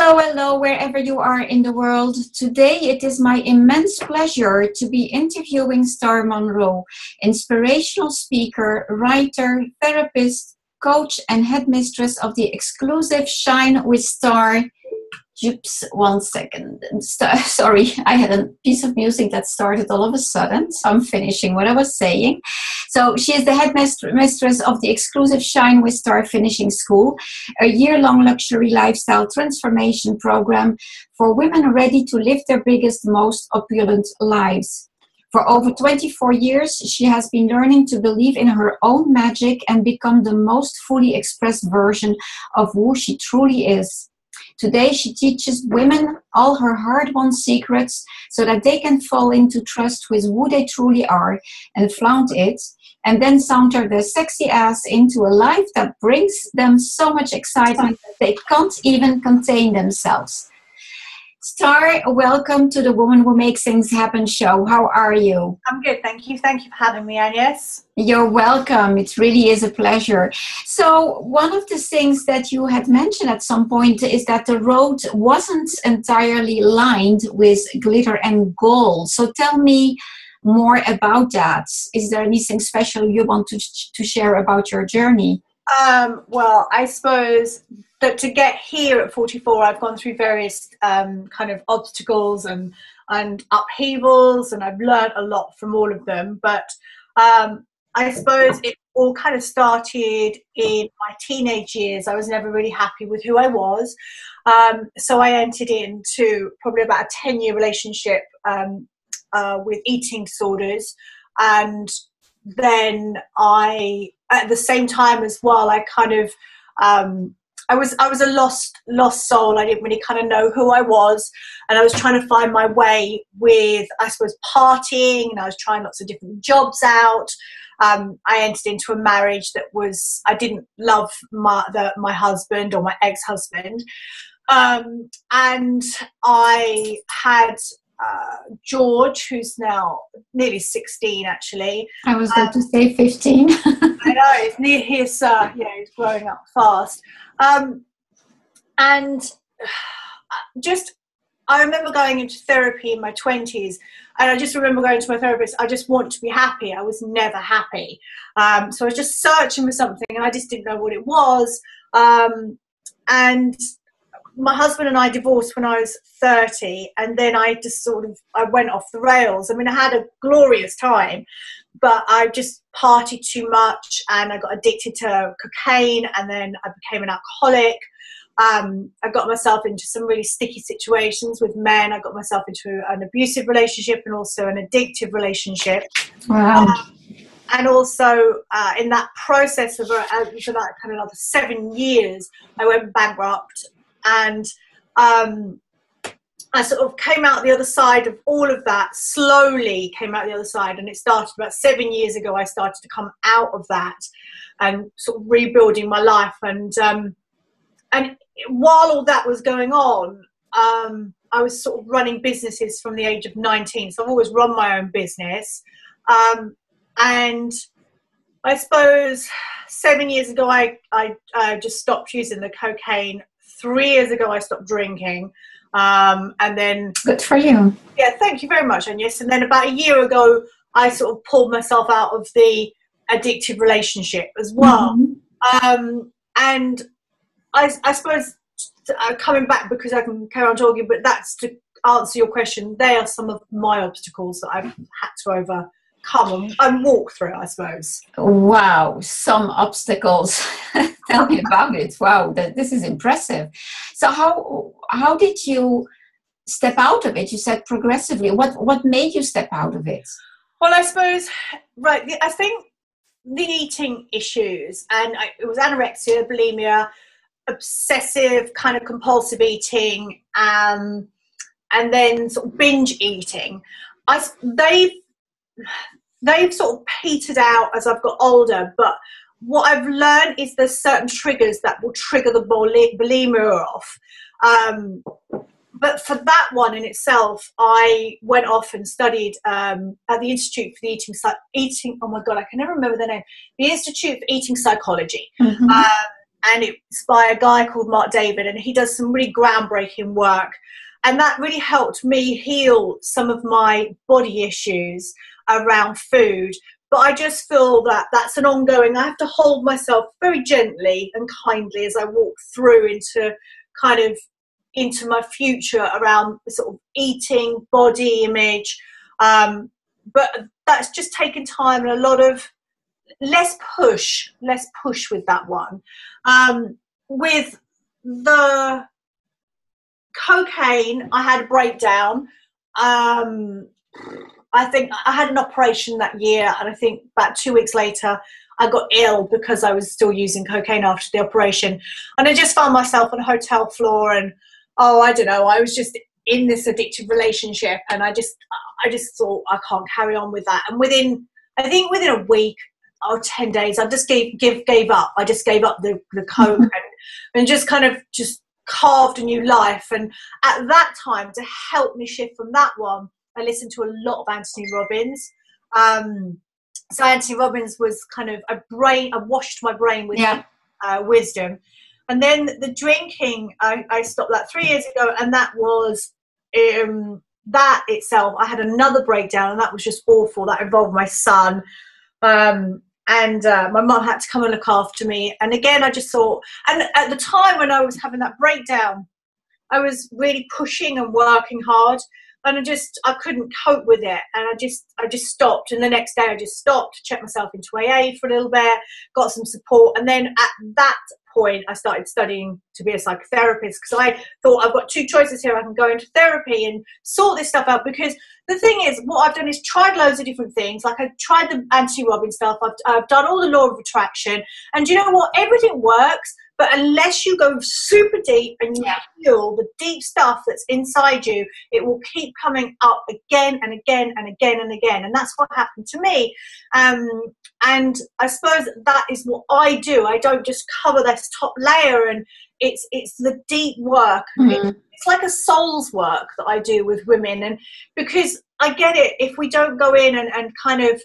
Hello, hello, wherever you are in the world. Today it is my immense pleasure to be interviewing Star Monroe, inspirational speaker, writer, therapist, coach, and headmistress of the exclusive Shine with Star. Oops, 1 second. Sorry, I had a piece of music that started all of a sudden, so I'm finishing what I was saying. So she is the headmistress of the exclusive Shine with Star Finishing School, a year-long luxury lifestyle transformation program for women ready to live their biggest, most opulent lives. For over 24 years, she has been learning to believe in her own magic and become the most fully expressed version of who she truly is. Today, she teaches women all her hard-won secrets so that they can fall into trust with who they truly are and flaunt it, and then saunter their sexy ass into a life that brings them so much excitement that they can't even contain themselves. Star, welcome to the Woman Who Makes Things Happen show. How are you? I'm good, thank you. Thank you for having me, Agnes. You're welcome. It really is a pleasure. So one of the things that you had mentioned at some point is that the road wasn't entirely lined with glitter and gold. So tell me more about that. Is there anything special you want to share about your journey? Well, I suppose that to get here at 44, I've gone through various kind of obstacles and upheavals, and I've learned a lot from all of them. But I suppose it all kind of started in my teenage years. I was never really happy with who I was. So I entered into probably about a 10-year relationship with eating disorders. And then at the same time as well, I kind of, I was a lost soul. I didn't really kind of know who I was, and I was trying to find my way with, I suppose, partying, and I was trying lots of different jobs out. I entered into a marriage that I didn't love my husband or my ex-husband, and I had George, who's now nearly 16, actually. I was going to say 15. I know, it's near his, he's growing up fast. And just, I remember going into therapy in my 20s, and I just remember going to my therapist, I just want to be happy. I was never happy. So I was just searching for something, and I just didn't know what it was. And my husband and I divorced when I was 30, and then I just I went off the rails. I mean, I had a glorious time, but I just partied too much, and I got addicted to cocaine, and then I became an alcoholic. I got myself into some really sticky situations with men. I got myself into an abusive relationship and also an addictive relationship. Wow. And also in that process of for that kind of another 7 years, I went bankrupt. And I sort of came out the other side of all of that, slowly came out the other side. And it started about 7 years ago. I started to come out of that and sort of rebuilding my life. And while all that was going on, I was sort of running businesses from the age of 19. So I've always run my own business. And I suppose 7 years ago, I just stopped using the cocaine. 3 years ago, I stopped drinking. And then... Good for you. Yeah, thank you very much, Agnes. And then about a year ago, I sort of pulled myself out of the addictive relationship as well. Mm-hmm. And I suppose coming back, because I can carry on talking, but that's to answer your question. They are some of my obstacles that I've had to overcome and walk through, I suppose. Wow, some obstacles. Tell me about it. Wow, this is impressive. So how did you step out of it? You said progressively. What made you step out of it? Well, I suppose, right, I think the eating issues, and it was anorexia, bulimia, obsessive kind of compulsive eating, and then sort of binge eating. They've sort of petered out as I've got older, but what I've learned is there's certain triggers that will trigger the bulimia off. But for that one in itself, I went off and studied at the Institute for the Eating. Oh my God, I can never remember the name. The Institute for Eating Psychology. Mm-hmm. and it's by a guy called Mark David, and he does some really groundbreaking work. And that really helped me heal some of my body issues around food. But I just feel that that's an ongoing, I have to hold myself very gently and kindly as I walk through into into my future around sort of eating, body image. But that's just taken time and a lot of less push with that one. With the cocaine, I had a breakdown. I think I had an operation that year, and I think about 2 weeks later I got ill because I was still using cocaine after the operation, and I just found myself on a hotel floor, and I don't know, I was just in this addictive relationship, and I just thought I can't carry on with that. And within a week or 10 days, I just gave up. I just gave up the coke and just kind of just carved a new life. And at that time, to help me shift from that one, I listened to a lot of Anthony Robbins. So Anthony Robbins was kind of I washed my brain with wisdom. And then the drinking, I stopped that 3 years ago, and that was that itself. I had another breakdown, and that was just awful. That involved my son. And my mum had to come and look after me. And again, I just thought, and at the time when I was having that breakdown, I was really pushing and working hard, and I couldn't cope with it. And I just stopped. And the next day I just stopped, checked myself into AA for a little bit, got some support. And then at that point, I started studying to be a psychotherapist, because I thought I've got two choices here. I can go into therapy and sort this stuff out, because the thing is, what I've done is tried loads of different things. Like I've tried the Anthony Robbins stuff. I've done all the law of attraction, and you know what? Everything works, but unless you go super deep and you feel the deep stuff that's inside you, it will keep coming up again and again and again and again. And that's what happened to me. And I suppose that is what I do. I don't just cover this top layer, and it's the deep work. It's like a soul's work that I do with women. And because I get it, if we don't go in and kind of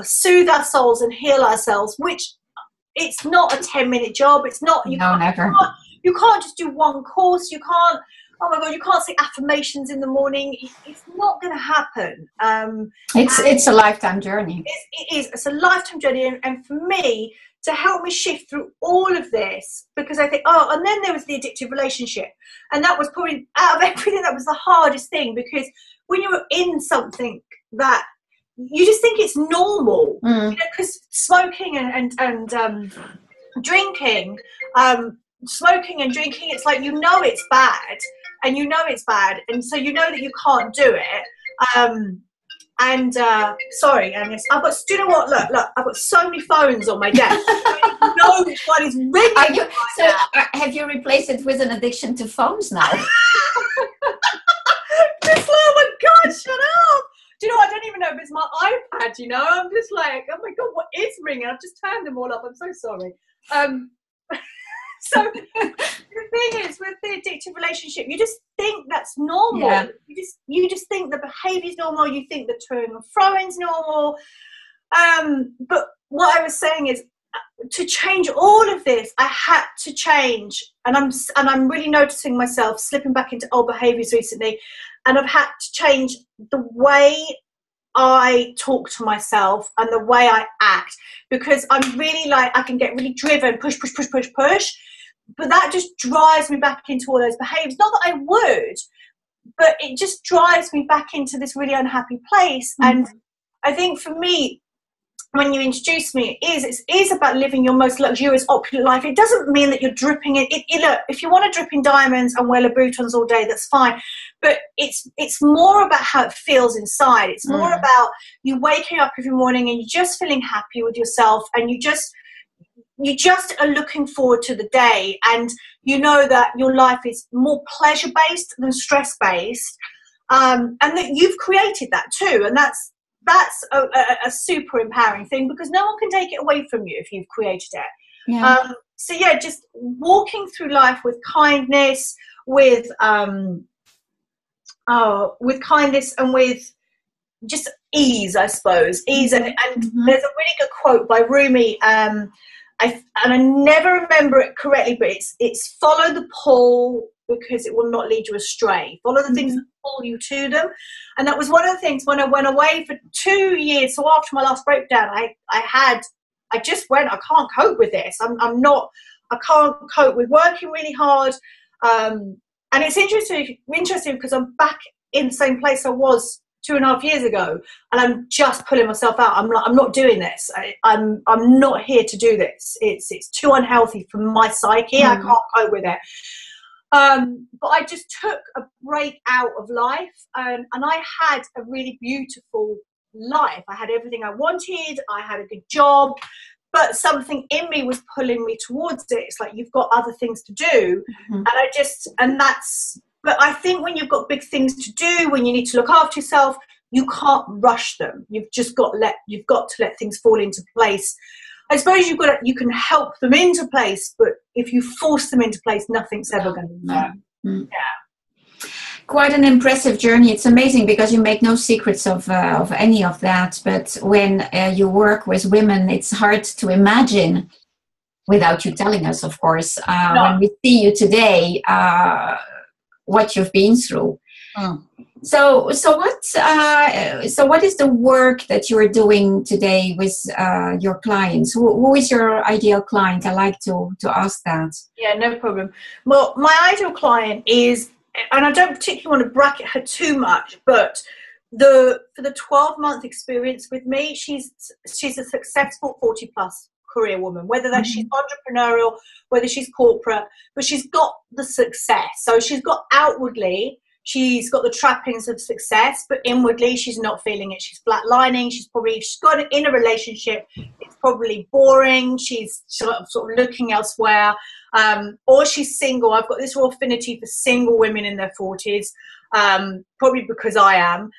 soothe our souls and heal ourselves, which it's not a 10-minute job. It's not, you can't just do one course. You can't, oh my God, you can't say affirmations in the morning. It's not going to happen. It's a lifetime journey. It is. It's a lifetime journey. And for me, to help me shift through all of this, because I think, and then there was the addictive relationship. And that was probably, out of everything, that was the hardest thing, because when you're in something that you just think it's normal, you know, because smoking and drinking, it's like, you know, it's bad, and so you know that you can't do it. Sorry, Agnes, do you know what? Look, I've got so many phones on my desk. I don't know which one is ringing. Have you replaced it with an addiction to phones now? Oh my God, shut up. Do you know, I don't even know if it's my iPad, you know? I'm just like, oh my God, what is ringing? I've just turned them all up. I'm so sorry. So the thing is, with the addictive relationship, you just think that's normal. Yeah. You just think the behaviour is normal. You think the toing and froing is normal. But what I was saying is, to change all of this, I had to change, and I'm really noticing myself slipping back into old behaviours recently, and I've had to change the way I talk to myself and the way I act, because I'm really like, I can get really driven, push, but that just drives me back into all those behaviours. Not that I would, but it just drives me back into this really unhappy place. And I think for me, when you introduce me, it is about living your most luxurious, opulent life. It doesn't mean that you're dripping it. Look, if you want to drip in diamonds and wear Louboutins all day, that's fine. But it's more about how it feels inside. It's more about you waking up every morning and you're just feeling happy with yourself, and you just are looking forward to the day, and you know that your life is more pleasure-based than stress-based, and that you've created that too. And that's a super empowering thing, because no one can take it away from you if you've created it. Yeah. So yeah, just walking through life with kindness, with kindness and with just ease, I suppose. Ease. And there's a really good quote by Rumi, I never remember it correctly, but it's follow the pull because it will not lead you astray. Follow the things that pull you to them. And that was one of the things when I went away for 2 years. So after my last breakdown, I just went, I can't cope with this. I can't cope with working really hard. And it's interesting because I'm back in the same place I was 2.5 years ago, and I'm just pulling myself out. I'm not doing this. I'm not here to do this. It's too unhealthy for my psyche. I can't cope with it. But I just took a break out of life, and I had a really beautiful life. I had everything I wanted. I had a good job, but something in me was pulling me towards it. It's like, you've got other things to do. But I think when you've got big things to do, when you need to look after yourself, you can't rush them. You've got to let things fall into place. I suppose you can help them into place, but if you force them into place, nothing's ever going to work. Yeah. Quite an impressive journey. It's amazing because you make no secrets of any of that. But when you work with women, it's hard to imagine, without you telling us, of course, when we see you today, what you've been through. So what is the work that you're doing today with your clients? Who is your ideal client? I like to ask that. Yeah, no problem. Well, my ideal client is, and I don't particularly want to bracket her too much, but for the 12-month experience with me, she's a successful 40+ career woman, whether that she's entrepreneurial, whether she's corporate, but she's got the success. So she's got outwardly, she's got the trappings of success, but inwardly she's not feeling it. She's flatlining. She's got it in a relationship. It's probably boring. She's sort of looking elsewhere, or she's single. I've got this real affinity for single women in their 40s, probably because I am,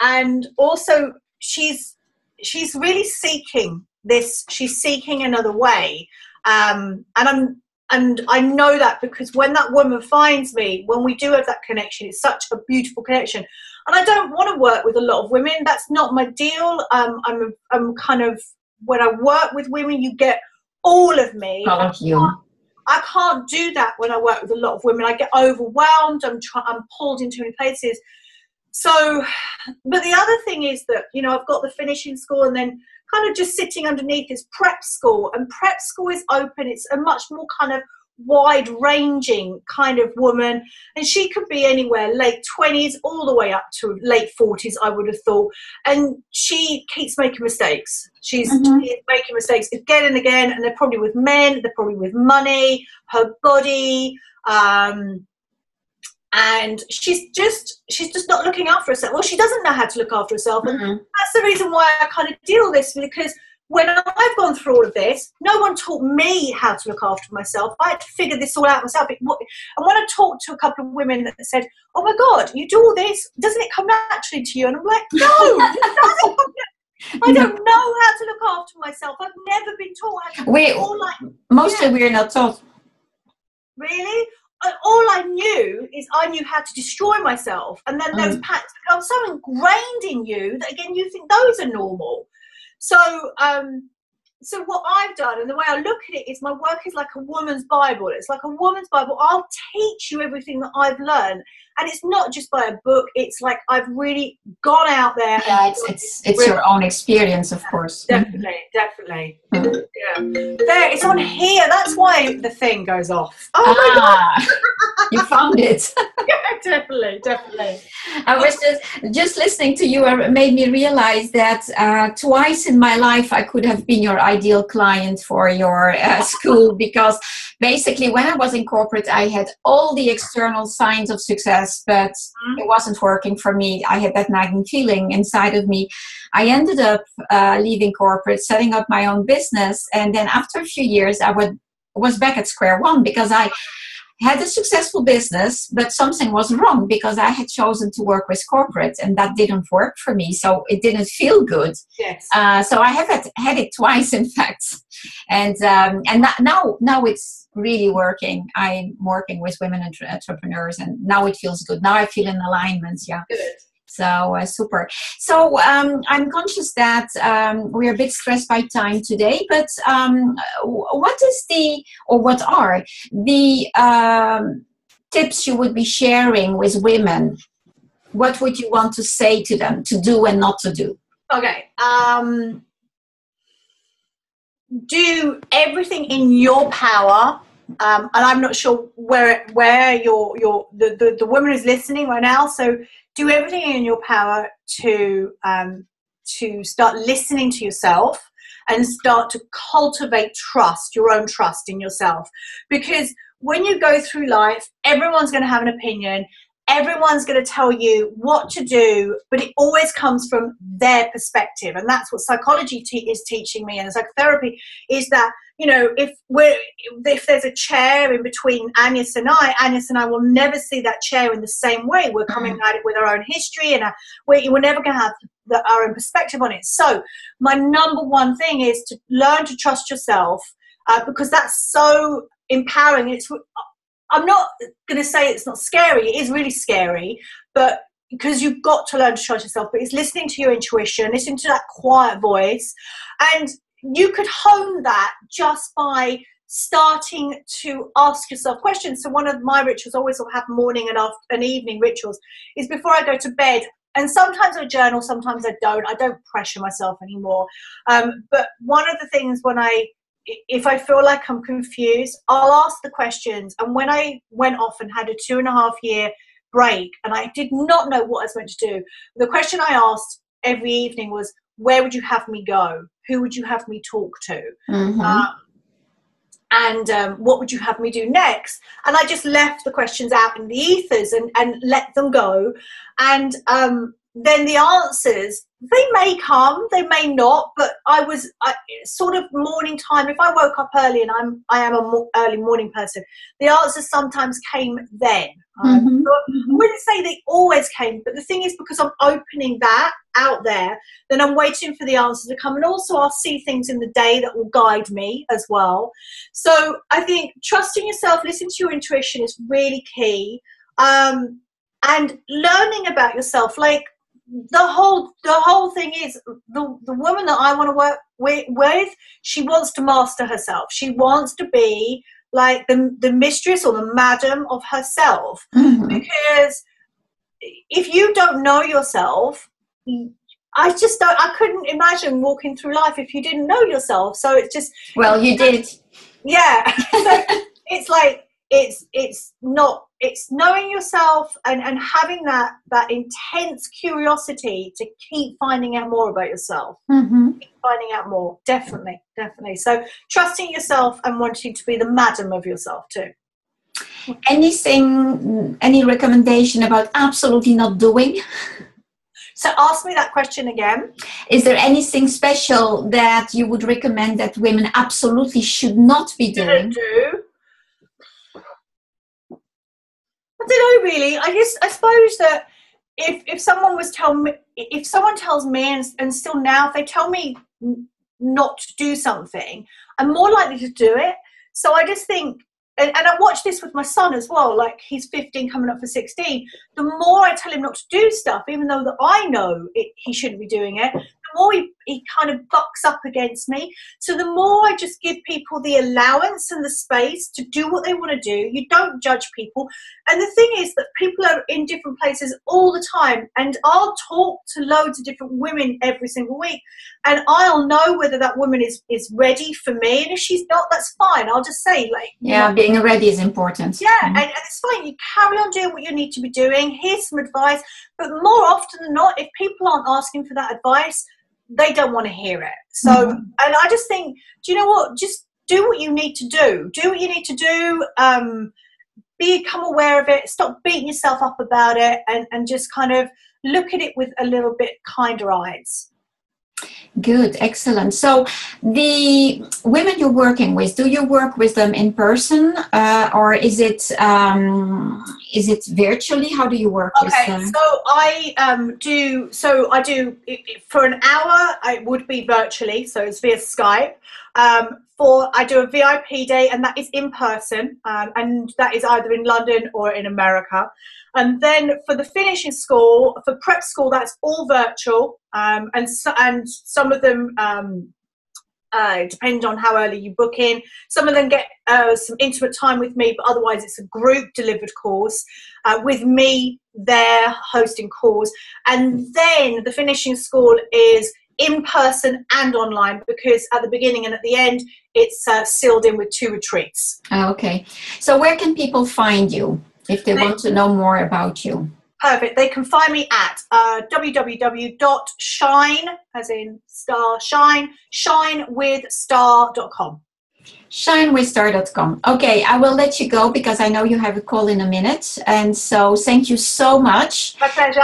and also she's really seeking this. She's seeking another way, and I know that because when that woman finds me, when we do have that connection, it's such a beautiful connection. And I don't want to work with a lot of women. That's not my deal. I'm kind of, when I work with women, you get all of me. All of you. I can't do that when I work with a lot of women. I get overwhelmed. I'm pulled into many places. So, but the other thing is that, I've got the finishing school, and then kind of just sitting underneath is prep school, and prep school is open. It's a much more kind of wide-ranging kind of woman, and she could be anywhere late 20s all the way up to late 40s, I would have thought. And she keeps making mistakes. She's making mistakes again and again, and they're probably with men, they're probably with money, her body, and she's just not looking after herself. Well, she doesn't know how to look after herself, and that's the reason why I kind of deal with this, because when I've gone through all of this, no one taught me how to look after myself. I had to figure this all out myself. And when I talked to a couple of women that said, "Oh my God, you do all this, doesn't it come naturally to you?" And I'm like, no, it doesn't. I don't know how to look after myself. I've never been taught how to. We're not taught. Really? All I knew is I knew how to destroy myself, and then those patterns become so ingrained in you that again you think those are normal. So so what I've done, and the way I look at it, is my work is like a woman's Bible. It's like a woman's Bible. I'll teach you everything that I've learned, and it's not just by a book. It's like I've really gone out there. Yeah, it's your own experience, of course. Definitely. Yeah. There, it's on here. That's why the thing goes off. Oh my God! You found it. Yeah, definitely. I was just listening to you. Made me realize that twice in my life I could have been your ideal client for your school, because basically when I was in corporate I had all the external signs of success, but it wasn't working for me. I had that nagging feeling inside of me. I ended up leaving corporate, setting up my own business, and then after a few years I was back at square one, because I had a successful business, but something was wrong because I had chosen to work with corporate, and that didn't work for me. So it didn't feel good. Yes. So I have had it twice, in fact, and now it's really working. I'm working with women entrepreneurs, and now it feels good. Now I feel in alignment. Yeah. Good. So super. So I'm conscious that we're a bit stressed by time today, but what are the tips you would be sharing with women? What would you want to say to them to do and not to do? Okay. Do everything in your power. And I'm not sure where the woman is listening right now. So do everything in your power to start listening to yourself and start to cultivate trust, your own trust in yourself. Because when you go through life, everyone's going to have an opinion. Everyone's going to tell you what to do, but it always comes from their perspective. And that's what psychology is teaching me, and psychotherapy is that, you know, if there's a chair in between Agnes and I will never see that chair in the same way. We're coming at it with our own history, and we're never going to have our own perspective on it. So my number one thing is to learn to trust yourself, because that's so empowering. I'm not going to say it's not scary. It is really scary, but because you've got to learn to trust yourself. But it's listening to your intuition, listening to that quiet voice. And you could hone that just by starting to ask yourself questions. So one of my rituals, I always have morning and evening rituals, is before I go to bed. And sometimes I journal, sometimes I don't. I don't pressure myself anymore. But one of the things if I feel like I'm confused, I'll ask the questions. And when I went off and had a 2.5-year break and I did not know what I was meant to do, the question I asked every evening was, where would you have me go? Who would you have me talk to? And what would you have me do next? And I just left the questions out in the ethers and let them go. And then the answers, they may come, they may not, but sort of morning time, if I woke up early, and I am a early morning person, the answers sometimes came then. So I wouldn't say they always came, but the thing is, because I'm opening that out there, then I'm waiting for the answers to come. And also I'll see things in the day that will guide me as well. So I think trusting yourself, listening to your intuition is really key. And learning about yourself, like, the whole thing is the woman that I want to work with, she wants to master herself. She wants to be like the mistress or the madam of herself. Because if you don't know yourself, I couldn't imagine walking through life if you didn't know yourself. So it's just, well, you did. Yeah. So it's like, it's knowing yourself and having that intense curiosity to keep finding out more about yourself. Keep finding out more. Definitely. So trusting yourself and wanting to be the madam of yourself too. Any recommendation about absolutely not doing? So ask me that question again. Is there anything special that you would recommend that women absolutely should not be doing? I don't know, really. I suppose that if someone tells me, and still now, if they tell me not to do something, I'm more likely to do it. So I just think, and I watch this with my son as well, like he's 15 coming up for 16. The more I tell him not to do stuff, even though that I know he shouldn't be doing it, the more he kind of bucks up against me. So the more I just give people the allowance and the space to do what they want to do. You don't judge people. And the thing is that people are in different places all the time, and I'll talk to loads of different women every single week, and I'll know whether that woman is ready for me, and if she's not, that's fine. I'll just say, like, yeah, being ready is important. Yeah, and it's fine. You carry on doing what you need to be doing. Here's some advice. But more often than not, if people aren't asking for that advice, they don't want to hear it. So, and I just think, do you know what? Just do what you need to do. Do what you need to do. Become aware of it. Stop beating yourself up about it, and just kind of look at it with a little bit kinder eyes. Good, excellent. So the women you're working with, do you work with them in person, or is it virtually? How do you work with Okay, them? so I do for an hour. It would be virtually, so it's via Skype. I do a VIP day, and that is in person, and that is either in London or in America. And then for the finishing school, for prep school, that's all virtual, and some of them. Depending on how early you book in. Some of them get some intimate time with me, but otherwise it's a group delivered course with me there hosting calls. And then the finishing school is in person and online, because at the beginning and at the end, it's sealed in with 2 retreats. Okay. So where can people find you if they want to know more about you? Perfect. They can find me at www.shine, as in star, shinewithstar.com. Shinewithstar.com. Okay, I will let you go because I know you have a call in a minute. And so thank you so much. My pleasure.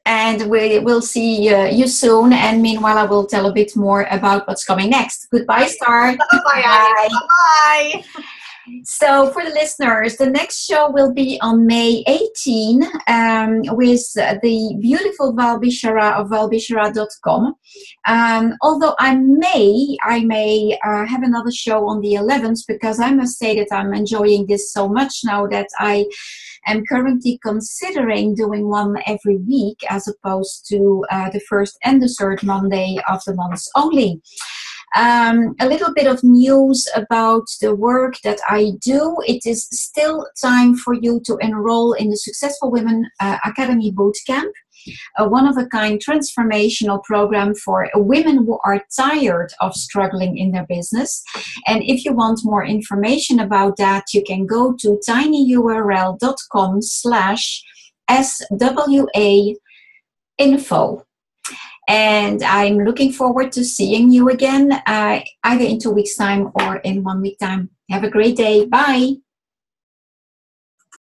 And we will see you soon. And meanwhile, I will tell a bit more about what's coming next. Goodbye, Star. Bye-bye. Bye-bye. So for the listeners, the next show will be on May 18 with the beautiful Val Bishara of valbishara.com. Although I may have another show on the 11th, because I must say that I'm enjoying this so much now that I am currently considering doing one every week as opposed to the first and the third Monday of the month only. A little bit of news about the work that I do. It is still time for you to enroll in the Successful Women Academy Bootcamp, a one-of-a-kind transformational program for women who are tired of struggling in their business. And if you want more information about that, you can go to tinyurl.com/SWA-info. And I'm looking forward to seeing you again, either in 2 weeks' time or in 1 week time. Have a great day. Bye.